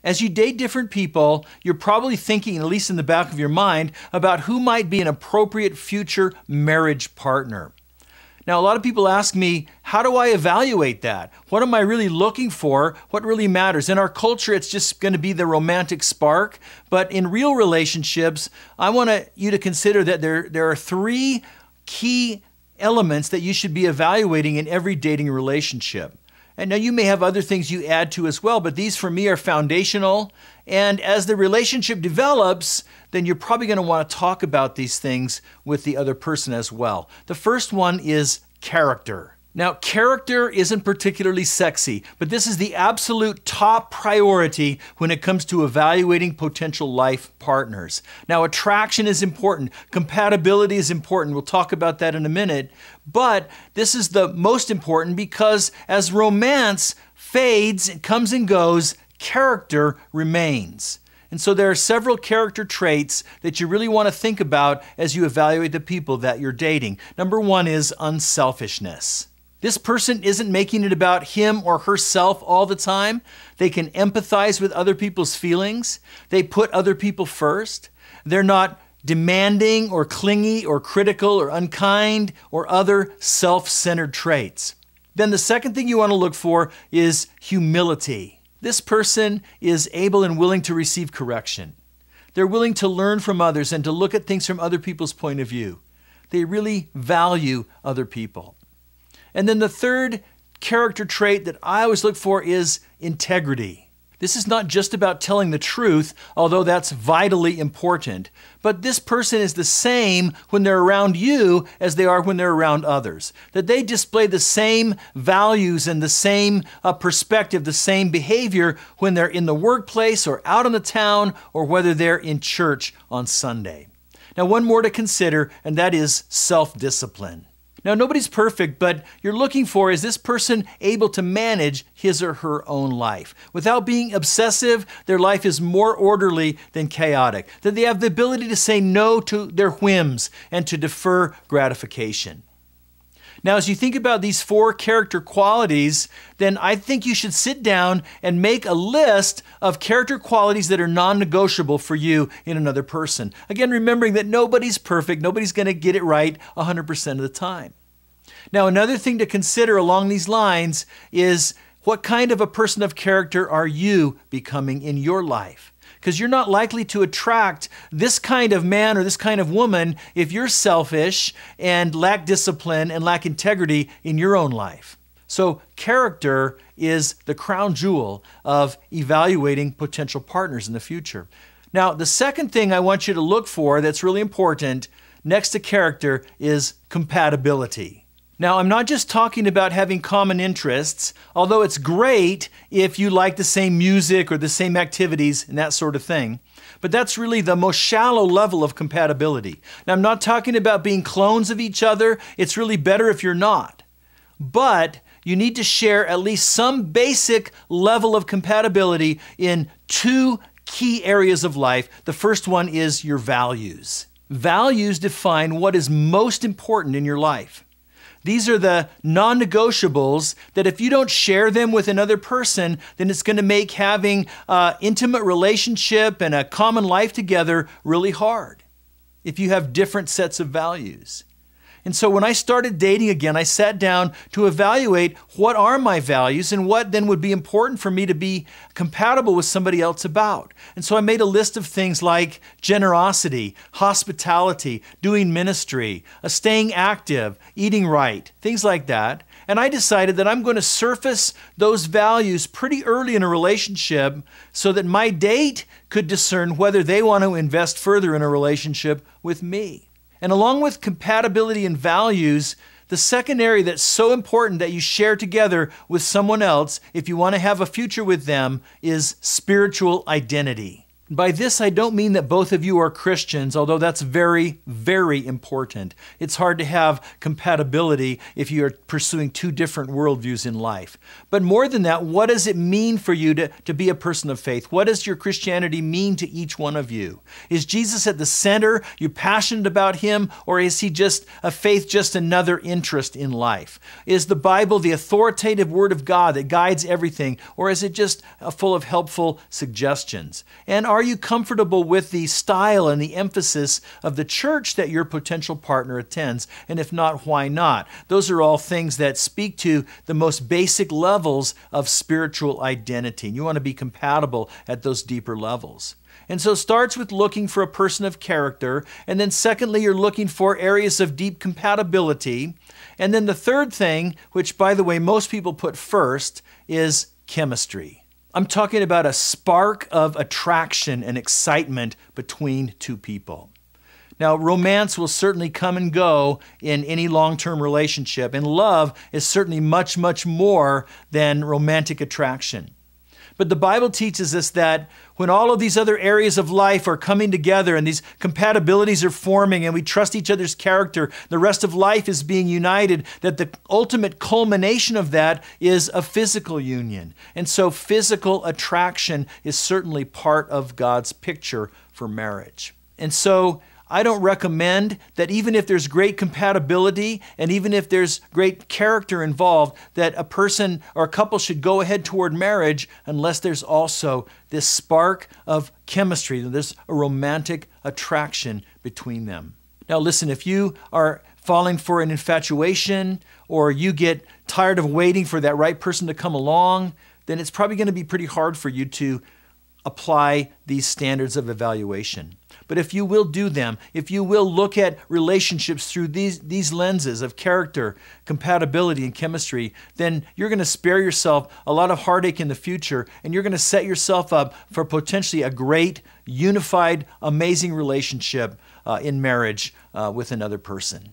As you date different people, you're probably thinking, at least in the back of your mind, about who might be an appropriate future marriage partner. Now, a lot of people ask me, how do I evaluate that? What am I really looking for? What really matters? In our culture, it's just going to be the romantic spark. But in real relationships, I want you to consider that there are three key elements that you should be evaluating in every dating relationship. And now you may have other things you add to as well, but these for me are foundational. And as the relationship develops, then you're probably going to want to talk about these things with the other person as well. The first one is character. Now, character isn't particularly sexy, but this is the absolute top priority when it comes to evaluating potential life partners. Now, attraction is important. Compatibility is important. We'll talk about that in a minute. But this is the most important because as romance fades, it comes and goes, character remains. And so there are several character traits that you really want to think about as you evaluate the people that you're dating. Number one is unselfishness. This person isn't making it about him or herself all the time. They can empathize with other people's feelings. They put other people first. They're not demanding or clingy or critical or unkind or other self-centered traits. Then the second thing you want to look for is humility. This person is able and willing to receive correction. They're willing to learn from others and to look at things from other people's point of view. They really value other people. And then the third character trait that I always look for is integrity. This is not just about telling the truth, although that's vitally important, but this person is the same when they're around you as they are when they're around others. That they display the same values and the same perspective, the same behavior when they're in the workplace or out in the town or whether they're in church on Sunday. Now, one more to consider, and that is self-discipline. Now, nobody's perfect, but you're looking for, is this person able to manage his or her own life? Without being obsessive, their life is more orderly than chaotic. That they have the ability to say no to their whims and to defer gratification. Now, as you think about these four character qualities, then I think you should sit down and make a list of character qualities that are non-negotiable for you in another person. Again, remembering that nobody's perfect, nobody's going to get it right 100% of the time. Now, another thing to consider along these lines is what kind of a person of character are you becoming in your life? Because you're not likely to attract this kind of man or this kind of woman if you're selfish and lack discipline and lack integrity in your own life. So character is the crown jewel of evaluating potential partners in the future. Now, the second thing I want you to look for that's really important next to character is compatibility. Now, I'm not just talking about having common interests, although it's great if you like the same music or the same activities and that sort of thing. But that's really the most shallow level of compatibility. Now, I'm not talking about being clones of each other. It's really better if you're not. But you need to share at least some basic level of compatibility in two key areas of life. The first one is your values. Values define what is most important in your life. These are the non-negotiables that if you don't share them with another person, then it's going to make having an intimate relationship and a common life together really hard if you have different sets of values. And so when I started dating again, I sat down to evaluate what are my values and what then would be important for me to be compatible with somebody else about. And so I made a list of things like generosity, hospitality, doing ministry, staying active, eating right, things like that. And I decided that I'm going to surface those values pretty early in a relationship so that my date could discern whether they want to invest further in a relationship with me. And along with compatibility and values, the second area that's so important that you share together with someone else if you want to have a future with them is spiritual identity. By this, I don't mean that both of you are Christians, although that's very, very important. It's hard to have compatibility if you are pursuing two different worldviews in life. But more than that, what does it mean for you to be a person of faith? What does your Christianity mean to each one of you? Is Jesus at the center? You're passionate about him? Or is he just a faith, just another interest in life? Is the Bible the authoritative word of God that guides everything? Or is it just full of helpful suggestions? And are you comfortable with the style and the emphasis of the church that your potential partner attends? And if not, why not? Those are all things that speak to the most basic levels of spiritual identity. You want to be compatible at those deeper levels. And so it starts with looking for a person of character. And then secondly, you're looking for areas of deep compatibility. And then the third thing, which by the way, most people put first, is chemistry. I'm talking about a spark of attraction and excitement between two people. Now, romance will certainly come and go in any long-term relationship, and love is certainly much, much more than romantic attraction. But the Bible teaches us that when all of these other areas of life are coming together and these compatibilities are forming and we trust each other's character, the rest of life is being united, that the ultimate culmination of that is a physical union. And so physical attraction is certainly part of God's picture for marriage. And so I don't recommend that even if there's great compatibility and even if there's great character involved, that a person or a couple should go ahead toward marriage unless there's also this spark of chemistry, there's a romantic attraction between them. Now listen, if you are falling for an infatuation or you get tired of waiting for that right person to come along, then it's probably going to be pretty hard for you to apply these standards of evaluation. But if you will do them, if you will look at relationships through these lenses of character, compatibility, and chemistry, then you're going to spare yourself a lot of heartache in the future, and you're going to set yourself up for potentially a great, unified, amazing relationship in marriage with another person.